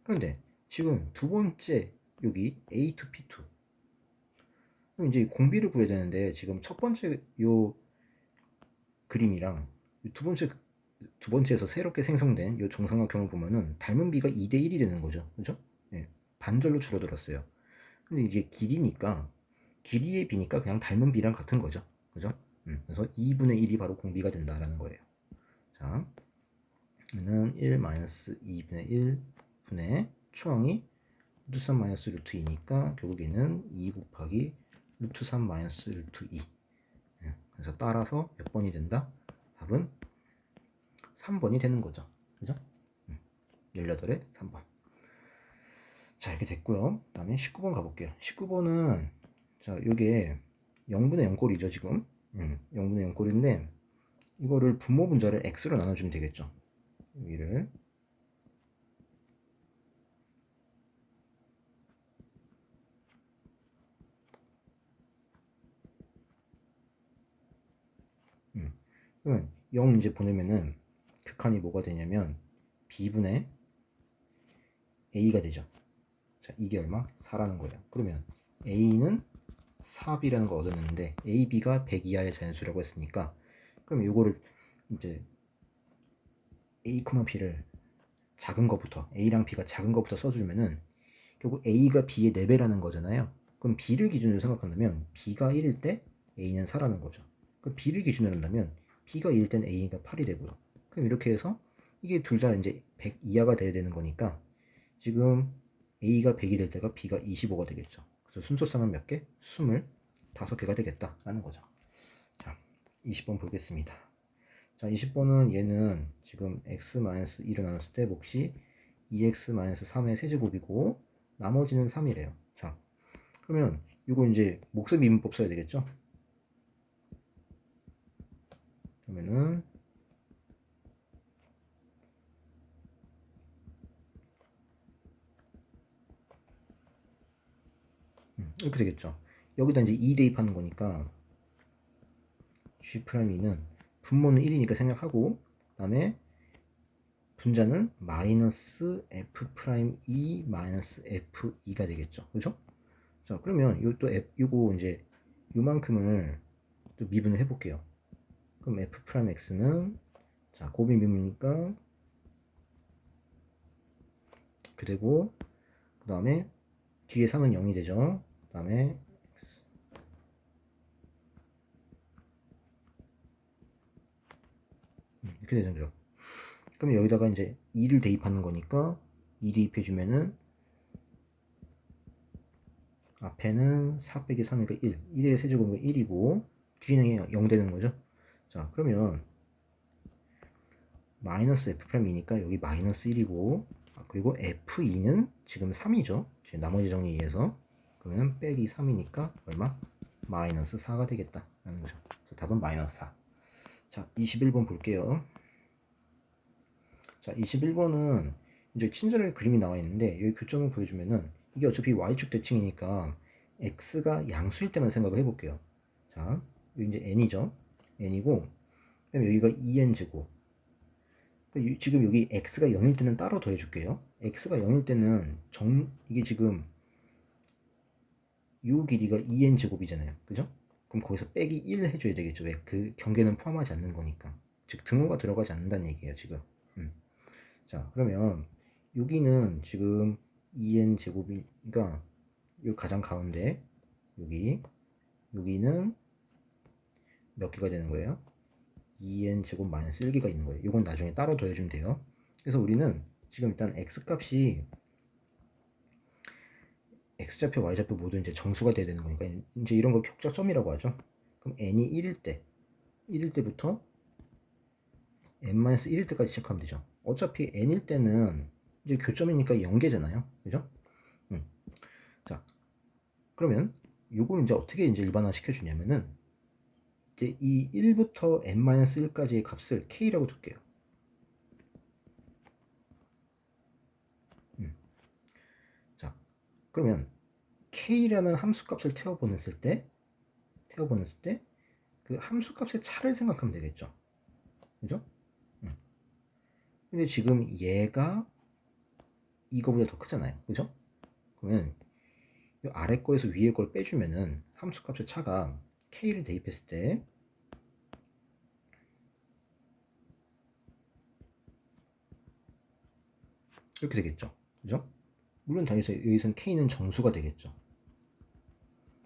그런데 지금 두 번째 여기 A2, P2 그럼 이제 공비를 구해야 되는데 지금 첫 번째 요 그림이랑 두 번째에서 새롭게 생성된 요 정삼각형을 보면은 닮은 비가 2대 1이 되는 거죠. 그죠? 예, 반절로 줄어들었어요. 근데 이제 길이의 비니까 그냥 닮은 비랑 같은 거죠. 그죠? 그래서 2분의 1이 바로 공비가 된다라는 거예요. 자, 그러면 1-2분의 1분의 초항이 루트 3 마이너스 루트 2니까 결국에는 2 곱하기 루트 3 마이너스 루트 2. 그래서 따라서 몇 번이 된다? 답은 3번이 되는 거죠. 그죠? 18에 3번. 자, 이렇게 됐고요. 그 다음에 19번 가볼게요. 19번은 자, 요게 0분의 0꼴이죠, 지금. 0분의 0꼴인데 이거를 분모 분자를 x로 나눠주면 되겠죠. 여기를 그러면 0 이제 보내면은 극한이 뭐가 되냐면 b분의 a가 되죠. 자, 이게 얼마? 4라는 거예요. 그러면 a는 4b라는 걸 얻었는데 ab가 100 이하의 자연수라고 했으니까 그럼 요거를 이제 a, b를 작은 것부터 a랑 b가 작은 것부터 써주면은 결국 a가 b의 4배라는 거잖아요. 그럼 b를 기준으로 생각한다면 b가 1일 때 a는 4라는 거죠. 그럼 b를 기준으로 한다면 b가 1일 땐 a가 8이 되고요. 그럼 이렇게 해서 이게 둘 다 이제 100 이하가 돼야 되는 거니까 지금 a가 100이 될 때가 b가 25가 되겠죠. 그래서 순서쌍은 몇 개? 25개가 되겠다라는 거죠. 자, 20번 보겠습니다. 자, 20번은 얘는 지금 x-1을 나눴을 때 몫이 2x-3의 세제곱이고 나머지는 3이래요. 자, 그러면 이거 이제 목수 미분법 써야 되겠죠? 그러면은 이렇게 되겠죠. 여기다 이제 2 대입하는 거니까 G'2는 분모는 1이니까 생략하고 그다음에 분자는 마이너스 F'2 마이너스 F2가 되겠죠. 그죠? 자, 그러면 요거 이제 요만큼을 또 미분을 해볼게요. 그럼 F'X는 자, 곱이 미분이니까 그리고 그 다음에 뒤에 3은 0이 되죠. 그 다음에 이렇게 되는 거죠. 그럼 여기다가 이제 2를 대입하는 거니까 2 대입해주면은 앞에는 4 빼기 3이니까 1. 1의 세제곱은 1이고 뒤에는 0 되는 거죠. 자, 그러면 마이너스 F'이니까 여기 마이너스 1이고 그리고 F2는 지금 3이죠. 나머지 정리해서 그러면 빼기 3이니까 얼마? 마이너스 4가 되겠다 라는 거죠. 답은 마이너스 4. 자, 21번 볼게요. 자, 21번은 이제 친절하게 그림이 나와 있는데 여기 교점을 보여주면은 이게 어차피 y축 대칭이니까 x가 양수일 때만 생각을 해볼게요. 자, 여기 이제 n이죠. n이고 그다음에 여기가 2n 제곱. 지금 여기 x가 0일 때는 따로 더해줄게요. x가 0일 때는 이게 지금 요 길이가 2n 제곱이잖아요. 그죠? 그럼 거기서 빼기 1 해줘야 되겠죠. 왜? 그 경계는 포함하지 않는 거니까. 즉 등호가 들어가지 않는다는 얘기예요. 지금. 자, 그러면 여기는 지금 2n 제곱이니까 요 가장 가운데 여기는 몇 개가 되는 거예요? 2n 제곱 마이너스 1개가 있는 거예요. 이건 나중에 따로 더해주면 돼요. 그래서 우리는 지금 일단 x 값이 x좌표, y좌표 모두 이제 정수가 돼야 되는 거니까 이제 이런 걸 격자점이라고 하죠. 그럼 n이 1일 때부터 n-1일 때까지 체크하면 되죠. 어차피 n일 때는 이제 교점이니까 0개잖아요. 그죠? 자, 그러면 이걸 이제 어떻게 이제 일반화 시켜주냐면은 이제 이 1부터 n-1까지의 값을 k라고 둘게요. 자, 그러면 k라는 함수값을 태워보냈을 때 그 함수값의 차를 생각하면 되겠죠. 그죠? 근데 지금 얘가 이거보다 더 크잖아요. 그죠? 그러면 이 아래 거에서 위에 걸 빼주면은 함수값의 차가 k를 대입했을 때 이렇게 되겠죠. 그죠? 물론 당연히 여기서는 k는 정수가 되겠죠.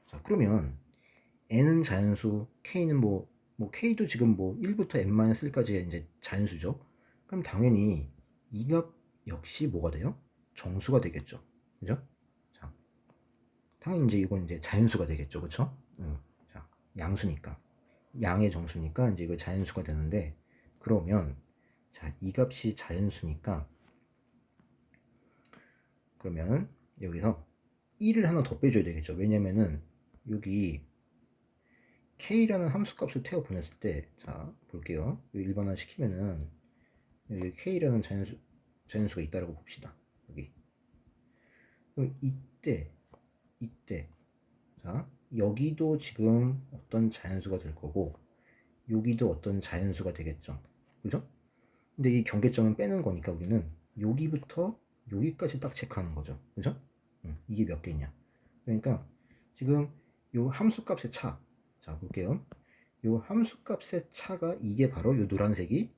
자, 그러면 n은 자연수, k는 뭐 k도 지금 뭐 1부터 n-1까지 이제 자연수죠. 그럼 당연히 이 값 역시 뭐가 돼요? 정수가 되겠죠. 그죠? 자, 당연히 이제 이건 이제 자연수가 되겠죠. 그쵸? 자, 양수니까. 양의 정수니까 이제 이거 자연수가 되는데, 그러면, 자, 이 값이 자연수니까, 그러면 여기서 1을 하나 더 빼줘야 되겠죠. 왜냐면은 여기 k라는 함수값을 태워 보냈을 때, 자, 볼게요. 일반화 시키면은 여기 k라는 자연수가 있다라고 봅시다. 여기. 그럼 이때, 자, 여기도 지금 어떤 자연수가 될 거고, 여기도 어떤 자연수가 되겠죠. 그죠? 근데 이 경계점은 빼는 거니까 우리는 여기부터 여기까지 딱 체크하는 거죠. 그죠? 이게 몇 개냐. 그러니까 지금 요 함수값의 차, 자, 볼게요. 요 함수값의 차가 이게 바로 요 노란색이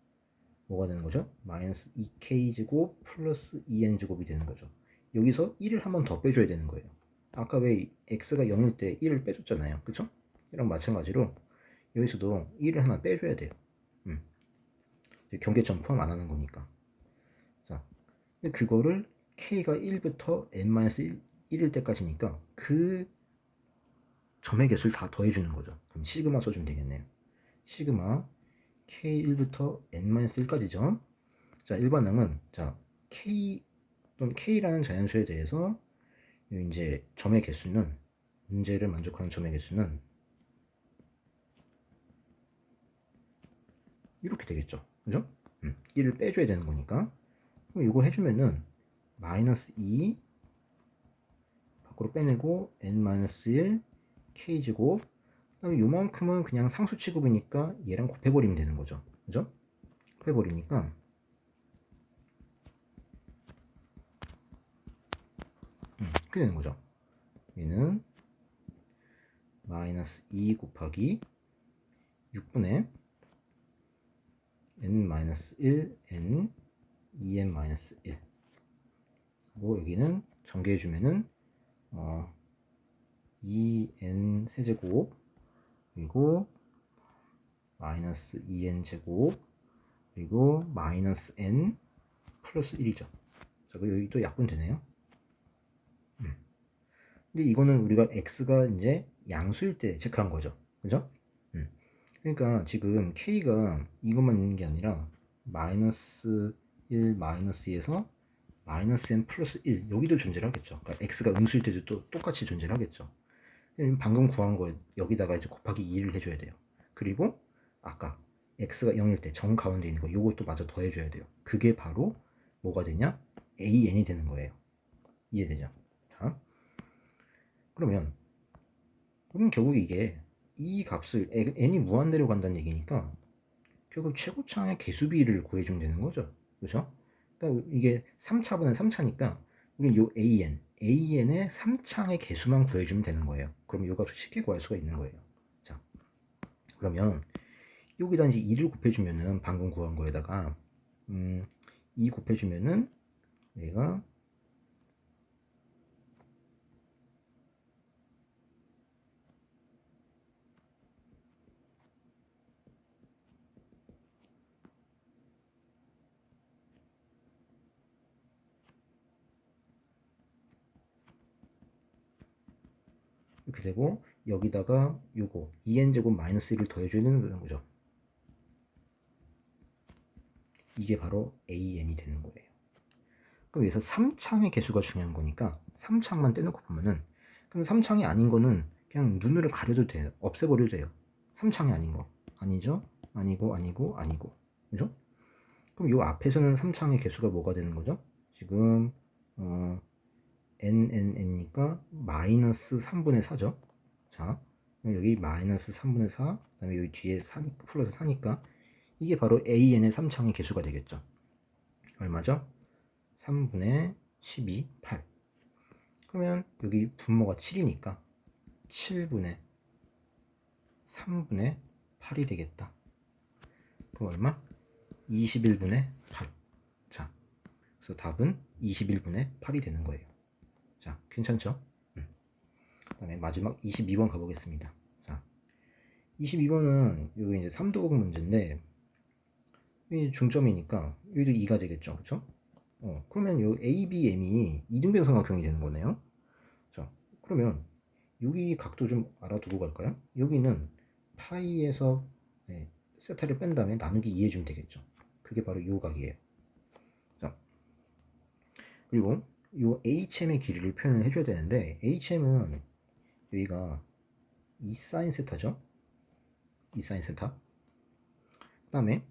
뭐가 되는 거죠? 마이너스 2k제곱 플러스 2n제곱이 되는 거죠. 여기서 1을 한 번 더 빼줘야 되는 거예요. 아까 왜 x가 0일 때 1을 빼줬잖아요. 그쵸? 이랑 마찬가지로 여기서도 1을 하나 빼줘야 돼요. 경계점 포함 안 하는 거니까. 자, 그거를 k가 1부터 n-1일 때까지니까 그 점의 개수를 다 더해주는 거죠. 그럼 시그마 써주면 되겠네요. 시그마 K1부터 N-1까지죠. 자, 일반항은 자, K 또는 K라는 자연수에 대해서 이제 점의 개수는 문제를 만족하는 점의 개수는 이렇게 되겠죠. 그죠? 1을 빼줘야 되는 거니까. 그럼 이거 해주면은 마이너스 2 밖으로 빼내고 n-1 k제곱 그다음에 요만큼은 그냥 상수 취급이니까 얘랑 곱해버리면 되는 거죠. 그죠? 곱해버리니까 이렇게 되는 거죠. 얘는 마이너스 2 곱하기 6분의 n-1 n 2n-1 하고 여기는 전개해주면은 2n 세제곱 그리고 마이너스 2n 제곱 그리고 마이너스 n 플러스 1이죠. 자, 그리고 여기 또 약분 되네요. 근데 이거는 우리가 x가 이제 양수일 때 체크한 거죠. 그죠? 그러니까 지금 k가 이것만 있는 게 아니라 마이너스 1 마이너스 2에서 마이너스 n 플러스 1 여기도 존재를 하겠죠. 그러니까 x가 음수일 때도 또 똑같이 존재를 하겠죠. 방금 구한 거에 여기다가 이제 곱하기 2를 해줘야 돼요. 그리고 아까 x가 0일 때 정 가운데 있는 거 요것도 마저 더해줘야 돼요. 그게 바로 뭐가 되냐? an이 되는 거예요. 이해되죠? 자, 그럼 결국 이게 이 값을 n이 무한대로 간다는 얘기니까 결국 최고차의 개수비를 구해주면 되는 거죠. 그렇죠? 그러니까 이게 3차분의 3차니까 우리는 요 an의 3차의 개수만 구해주면 되는 거예요. 그럼 요 값을 쉽게 구할 수가 있는 거예요. 자, 그러면 여기다 이제 2를 곱해주면은 방금 구한 거에다가 2 곱해주면은 얘가 이렇게 되고 여기다가 요거 2n제곱 마이너스 1을 더해줘야 되는 거죠. 이게 바로 an이 되는 거예요. 그럼 여기서 3창의 개수가 중요한 거니까 3창만 떼놓고 보면은 그럼 3창이 아닌 거는 그냥 눈으로 가려도 돼요. 없애버려도 돼요. 3창이 아닌 거 아니죠? 아니고 그죠? 그럼 요 앞에서는 3창의 개수가 뭐가 되는 거죠? 지금 n니까 마이너스 3분의 4죠. 자, 여기 마이너스 3분의 4, 그 다음에 여기 뒤에 4니까, 플러스 4니까 이게 바로 an의 3창의 개수가 되겠죠. 얼마죠? 3분의 12, 8. 그러면 여기 분모가 7이니까 7분의 3분의 8이 되겠다. 그럼 얼마? 21분의 8. 자, 그래서 답은 21분의 8이 되는 거예요. 자, 괜찮죠? 그 다음에 마지막 22번 가보겠습니다. 자, 22번은 여기 이제 3도국 문제인데 이 중점이니까 여기도 2가 되겠죠. 그쵸? 그러면 요 ABM이 이등변삼각형이 되는 거네요. 자, 그러면 여기 각도 좀 알아두고 갈까요? 여기는 파이에서 세타를 뺀 다음에 나누기 2 해주면 되겠죠. 그게 바로 요 각이에요. 자, 그리고 요 HM의 길이를 표현을 해줘야 되는데 HM은 여기가 2sin 세타죠. 2sin 세타. 그 다음에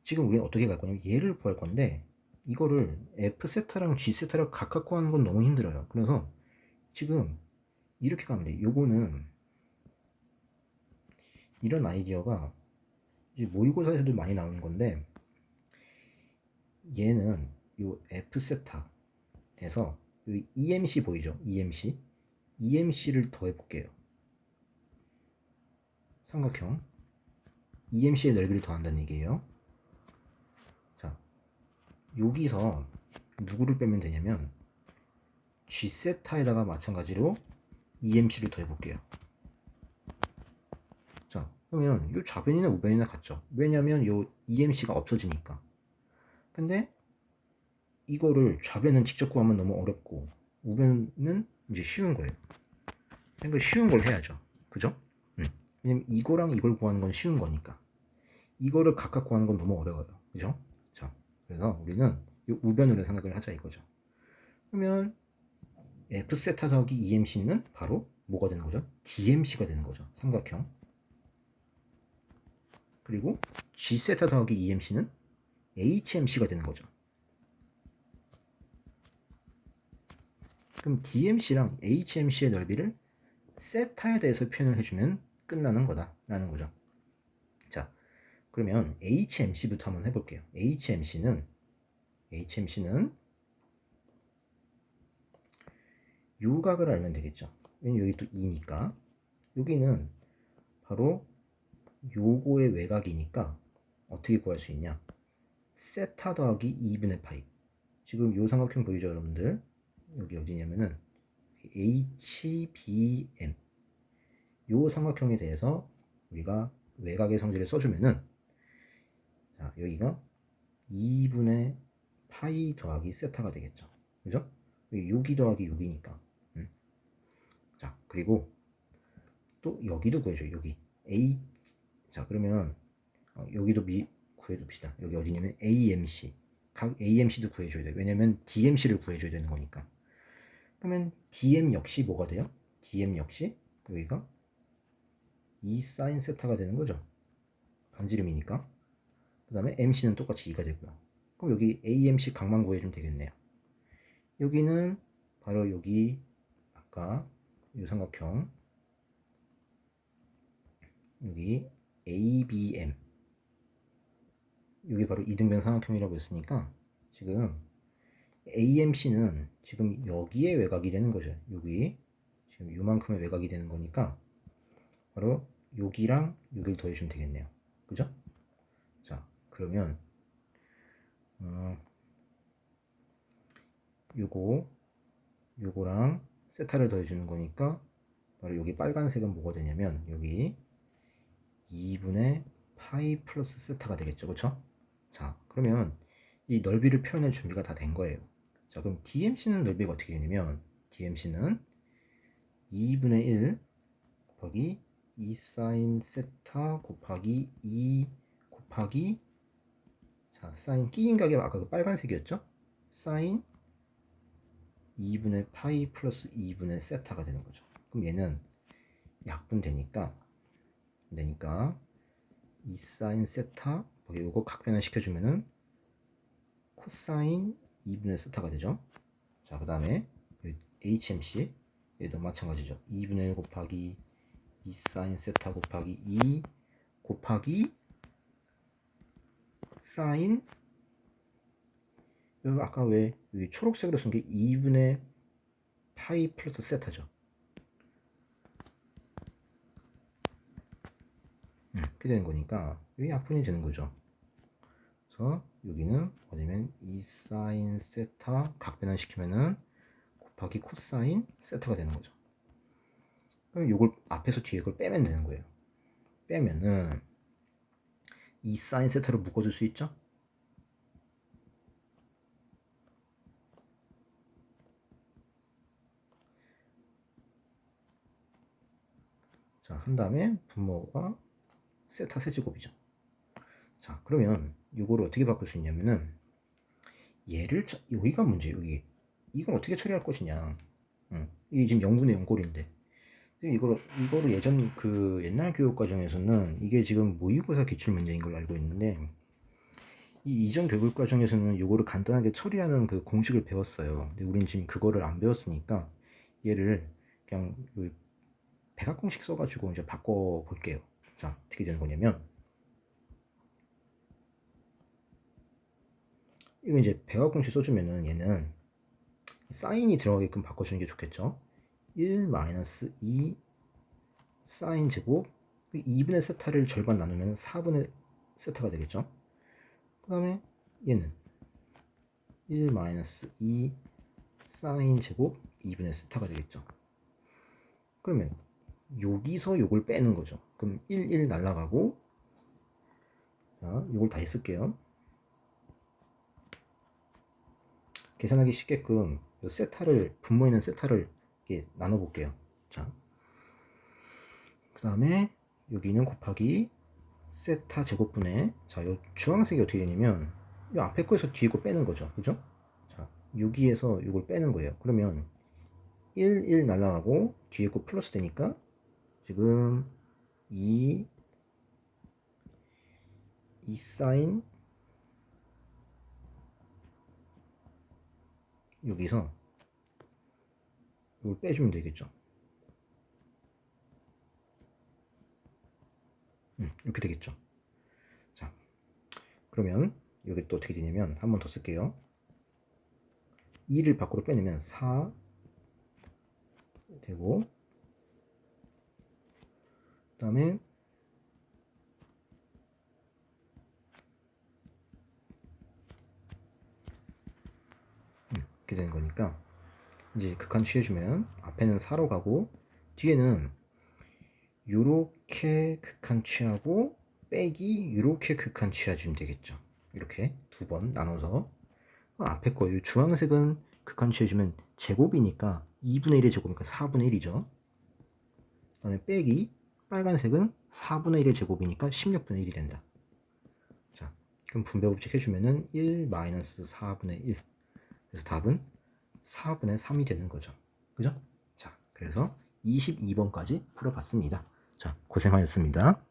지금 우리는 어떻게 갈 거냐면 얘를 구할 건데 이거를 F 세타랑 G 세타를 각각 구하는 건 너무 힘들어요. 그래서 지금 이렇게 가면 돼. 요거는 이런 아이디어가 이제 모의고사에서도 많이 나오는 건데 얘는 요 F 세타에서 요 EMC 보이죠? EMC를 더해 볼게요. 삼각형 EMC의 넓이를 더한다는 얘기예요. 자, 여기서 누구를 빼면 되냐면 G 세타에다가 마찬가지로 EMC를 더해 볼게요. 자, 그러면 요 좌변이나 우변이나 같죠. 왜냐면 요 EMC가 없어지니까. 근데 이거를 좌변은 직접 구하면 너무 어렵고 우변은 이제 쉬운 거예요. 그러니까 쉬운 걸 해야죠. 그죠? 왜냐면 이거랑 이걸 구하는 건 쉬운 거니까. 이거를 각각 구하는 건 너무 어려워요. 그죠? 자, 그래서 우리는 이 우변으로 생각을 하자 이거죠. 그러면 F세타 더하기 EMC는 바로 뭐가 되는 거죠? DMC가 되는 거죠. 삼각형. 그리고 G세타 더하기 EMC는 HMC가 되는 거죠. 그럼 DMC랑 HMC의 넓이를 세타에 대해서 표현을 해주면 끝나는 거다라는 거죠. 자, 그러면 HMC부터 한번 해볼게요. HMC는 요각을 알면 되겠죠. 왜냐면 여기 또 2니까. 여기는 바로 요거의 외곽이니까 어떻게 구할 수 있냐? 세타 더하기 2분의 파이. 지금 요 삼각형 보이죠, 여러분들? 여기 어디냐면은 HBM. 요 삼각형에 대해서 우리가 외곽의 성질을 써주면은, 자, 여기가 2분의 파이 더하기 세타가 되겠죠. 그죠? 6이 더하기 6이니까. 자, 그리고 또 여기도 구해줘요. 여기 A. 자, 그러면 여기도 구해둡시다. 여기 어디냐면 AMC. 각 AMC도 구해줘야 돼요. 왜냐면 DMC를 구해줘야 되는 거니까. 그러면 DM 역시 뭐가 돼요? DM 역시 여기가 2 사인 세타가 되는 거죠. 반지름이니까. 그 다음에 MC는 똑같이 2가 되고요. 그럼 여기 AMC 각만 구해주면 되겠네요. 여기는 바로 여기 아까 이 삼각형 여기 ABM 여기 바로 이등변 삼각형이라고 했으니까 지금 AMC는 지금 여기에 외곽이 되는 거죠. 여기 지금 요만큼의 외곽이 되는 거니까 바로 여기랑 여기를 더해주면 되겠네요. 그죠? 자, 그러면 요거랑 세타를 더해주는 거니까 바로 여기 빨간색은 뭐가 되냐면 여기 2분의 파이 플러스 세타가 되겠죠. 그쵸? 자, 그러면 이 넓이를 표현할 준비가 다 된 거예요. 자, 그럼 DMC는 넓이가 어떻게 되냐면 DMC는 2분의 1 곱하기 2 사인 세타 곱하기 2 곱하기, 자, 사인 끼인 가게 아까 그 빨간색이었죠? 사인 2분의 파이 플러스 2분의 세타가 되는 거죠. 그럼 얘는 약분 되니까 2 사인 세타 요거 각변을 시켜주면은 코사인 2분의 세타가 되죠. 자, 그 다음에 HMC 얘도 마찬가지죠. 2분의 1 곱하기 2 사인 세타 곱하기 2 곱하기 사인, 여기 아까 왜 여기 초록색으로 쓴 게 2분의 파이 플러스 세타죠. 이렇게 되는 거니까 여기 약분이 되는 거죠. 그래서 여기는 어디면 2 사인 세타 각변환 시키면은 곱하기 코사인 세타가 되는 거죠. 그럼 이걸 앞에서 뒤에 걸 빼면 되는 거예요. 빼면은 2 사인 세타로 묶어줄 수 있죠? 자, 한 다음에 분모가 세타 세제곱이죠. 자, 그러면 이거를 어떻게 바꿀 수 있냐면은 얘를 여기가 문제예요. 여기 이걸 어떻게 처리할 것이냐. 이게 지금 0분의 0꼴인데 이거를 예전 그 옛날 교육 과정에서는 이게 지금 모의고사 기출 문제인 걸로 알고 있는데 이 이전 교육 과정에서는 이거를 간단하게 처리하는 그 공식을 배웠어요. 근데 우린 지금 그거를 안 배웠으니까 얘를 그냥 백악 공식 써가지고 이제 바꿔 볼게요. 자, 어떻게 되는 거냐면 이거 이제 백악 공식 써주면은 얘는 사인이 들어가게끔 바꿔주는 게 좋겠죠. 1-2 사인 제곱 2분의 세타를 절반 나누면 4분의 세타가 되겠죠. 그 다음에 얘는 1-2 사인 제곱 2분의 세타가 되겠죠. 그러면 여기서 요걸 빼는 거죠. 그럼 1 날라가고, 자, 요걸 다시 쓸게요. 계산하기 쉽게끔 요 세타를, 분모에 있는 세타를 이렇게 나눠 볼게요. 자, 그 다음에 여기는 곱하기 세타 제곱분의, 자, 요 주황색이 어떻게 되냐면 이 앞에 거에서 뒤에 거 빼는 거죠. 그죠? 자, 여기에서 이걸 빼는 거예요. 그러면 1 날라가고 뒤에 거 플러스 되니까 지금 2 사인, 여기서 이걸 빼주면 되겠죠. 이렇게 되겠죠. 자, 그러면 여기 또 어떻게 되냐면 한 번 더 쓸게요. 2를 밖으로 빼내면 4 되고, 그 다음에 이렇게 되는 거니까 이제 극한 취해주면 앞에는 4로 가고 뒤에는 요렇게 극한 취하고 빼기 요렇게 극한 취해주면 되겠죠. 이렇게 두 번 나눠서 앞에 거 이 주황색은 극한 취해주면 제곱이니까 2분의 1의 제곱이니까 4분의 1이죠. 그 다음에 빼기 빨간색은 4분의 1의 제곱이니까 16분의 1이 된다. 자, 그럼 분배 법칙 해주면은 1 마이너스 4분의 1. 그래서 답은 4분의 3이 되는 거죠. 그죠? 자, 그래서 22번까지 풀어봤습니다. 자, 고생하셨습니다.